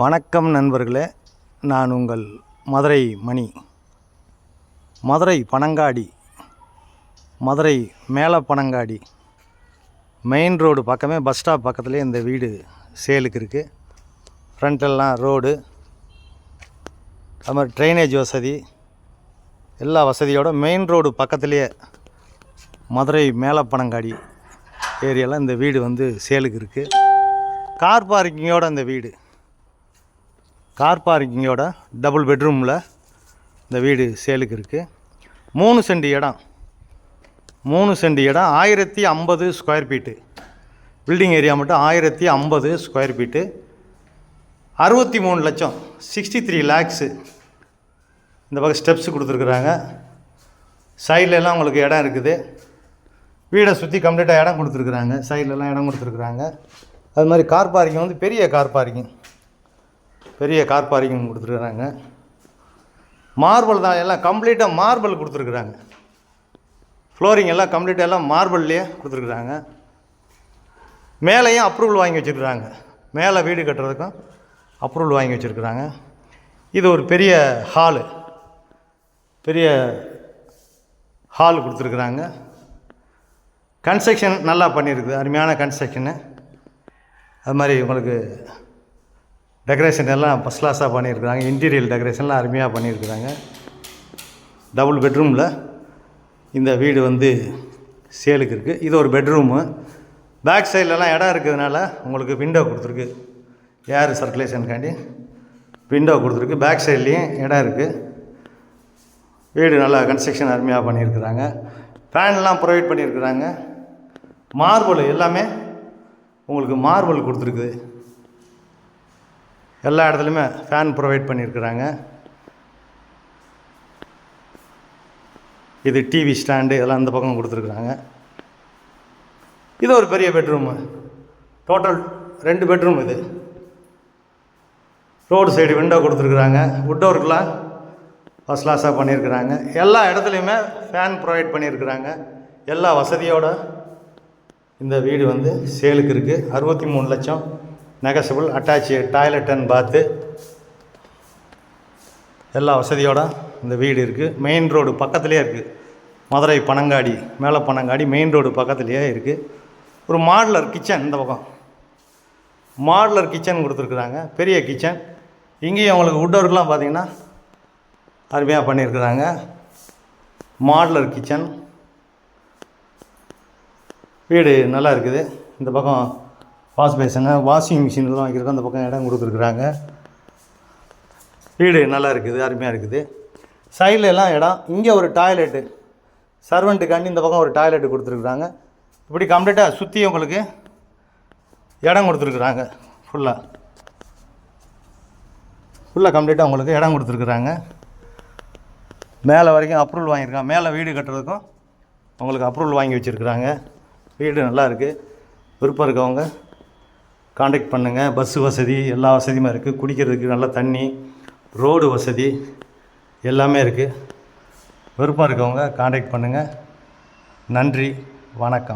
வணக்கம் நண்பர்களே, நான் உங்கள் மதுரை மணி. மதுரை பனங்காடி, மதுரை மேலே பனங்காடி மெயின் ரோடு பக்கமே, பஸ் ஸ்டாப் பக்கத்துலேயே இந்த வீடு சேலுக்கு இருக்குது. ஃப்ரண்ட்டெல்லாம் ரோடு, அது மாதிரி ட்ரைனேஜ் வசதி, எல்லா வசதியோட மெயின் ரோடு பக்கத்துலேயே மதுரை மேலே பனங்காடி ஏரியாவில் இந்த வீடு வந்து சேலுக்கு இருக்குது. கார் பார்க்கிங்கோட இந்த வீடு, கார் பார்க்கிங்கோட டபுள் பெட்ரூமில் இந்த வீடு சேலுக்கு இருக்குது. 3 சென்ட் இடம், 3 சென்ட் இடம், 1050 ஸ்கொயர் ஃபீட்டு. பில்டிங் ஏரியா மட்டும் 1050 ஸ்கொயர் ஃபீட்டு. 63 லட்சம், 63 லேக்ஸு. இந்த பக்கம் ஸ்டெப்ஸு கொடுத்துருக்குறாங்க. சைட்லலாம் உங்களுக்கு இடம் இருக்குது. வீடை சுற்றி கம்ப்ளீட்டாக இடம் கொடுத்துருக்குறாங்க. சைட்லலாம் இடம் கொடுத்துருக்குறாங்க. அது மாதிரி கார் பார்க்கிங் வந்து பெரிய கார் பார்க்கிங், பெரிய கார் பார்க்கிங் கொடுத்துருக்குறாங்க. மார்பிள் தான், எல்லாம் கம்ப்ளீட்டாக மார்பிள் கொடுத்துருக்குறாங்க. ஃப்ளோரிங் எல்லாம் கம்ப்ளீட்டாக எல்லாம் மார்பிள்லேயே கொடுத்துருக்குறாங்க. மேலேயும் அப்ரூவல் வாங்கி வச்சுருக்குறாங்க. மேலே வீடு கட்டுறதுக்கும் அப்ரூவல் வாங்கி வச்சுருக்குறாங்க. இது ஒரு பெரிய ஹாலு, பெரிய ஹால் கொடுத்துருக்குறாங்க. கன்ஸ்ட்ரக்ஷன் நல்லா பண்ணியிருக்குது, அருமையான கன்ஸ்ட்ரக்ஷனு. அது மாதிரி உங்களுக்கு டெக்கரேஷன் எல்லாம் ஃபஸ்ட் கிளாஸாக பண்ணியிருக்கிறாங்க. இன்டீரியல் டெக்கரேஷன்லாம் அருமையாக பண்ணியிருக்கிறாங்க. டபுள் பெட்ரூமில் இந்த வீடு வந்து சேலுக்கு இருக்குது. இது ஒரு பெட்ரூமு. பேக் சைட்லலாம் இடம் இருக்கிறதுனால உங்களுக்கு விண்டோ கொடுத்துருக்கு, ஏர் சர்க்குலேஷனுக்காண்டி விண்டோ கொடுத்துருக்கு. பேக் சைட்லேயும் இடம் இருக்குது. வீடு நல்லா கன்ஸ்ட்ரக்ஷன் அருமையாக பண்ணியிருக்கிறாங்க. ஃபேன்லாம் ப்ரொவைட் பண்ணியிருக்கிறாங்க. மார்பிள் எல்லாமே உங்களுக்கு மார்பிள் கொடுத்துருக்குது. எல்லா இடத்துலையுமே ஃபேன் ப்ரொவைட் பண்ணியிருக்கிறாங்க. இது டிவி ஸ்டாண்டு எல்லாம் இந்த பக்கம் கொடுத்துருக்குறாங்க. இது ஒரு பெரிய பெட்ரூமு. Total 2 bedroom. இது ரோடு சைடு விண்டோ கொடுத்துருக்குறாங்க. வுட் ஒர்க்லாம் ஃபஸ்ட் கிளாஸாக பண்ணியிருக்கிறாங்க. எல்லா இடத்துலையுமே ஃபேன் ப்ரொவைட் பண்ணியிருக்கிறாங்க. எல்லா வசதியோட இந்த வீடு வந்து சேலுக்கு இருக்குது. 63 லட்சம் நெகசபிள். அட்டாச்சு டாய்லெட் அண்ட் பாத்து, எல்லா வசதியோட இந்த வீடு இருக்குது. மெயின் ரோடு பக்கத்துலேயே இருக்குது. மதுரை பனங்காடி, மேலே பனங்காடி மெயின் ரோடு பக்கத்துலேயே இருக்குது. ஒரு மாடுலர் கிச்சன், இந்த பக்கம் மாடுலர் கிச்சன் கொடுத்துருக்குறாங்க. பெரிய கிச்சன். இங்கேயும் அவங்களுக்கு வுட் ஒர்க்லாம் பார்த்திங்கன்னா அருமையாக பண்ணியிருக்கிறாங்க. Modular kitchen. வீடு நல்லா இருக்குது. இந்த பக்கம் வாஷ் பேசனு, வாஷிங் மிஷின்லாம் வைக்கிறதுக்கு அந்த பக்கம் இடம் கொடுத்துருக்குறாங்க. வீடு நல்லா இருக்குது, அருமையாக இருக்குது. சைடில் எல்லாம் இடம். இங்கே ஒரு டாய்லெட்டு, சர்வெண்ட்டுக்காண்டி இந்த பக்கம் ஒரு டாய்லெட்டு கொடுத்துருக்குறாங்க. இப்படி கம்ப்ளீட்டாக சுற்றி உங்களுக்கு இடம் கொடுத்துருக்குறாங்க. ஃபுல்லாக கம்ப்ளீட்டாக உங்களுக்கு இடம் கொடுத்துருக்குறாங்க. மேலே வரைக்கும் அப்ரூவல் வாங்கியிருக்காங்க. மேலே வீடு கட்டுறதுக்கும் உங்களுக்கு அப்ரூவல் வாங்கி வச்சுருக்குறாங்க. வீடு நல்லா இருக்குது. விருப்பம் இருக்கவங்க காண்டாக்ட் பண்ணுங்கள். பஸ்ஸு வசதி எல்லா வசதியுமே இருக்குது. குடிக்கிறதுக்கு நல்ல தண்ணி, ரோடு வசதி எல்லாமே இருக்குது. விருப்பம் இருக்கவங்க காண்டாக்ட் பண்ணுங்கள். நன்றி, வணக்கம்.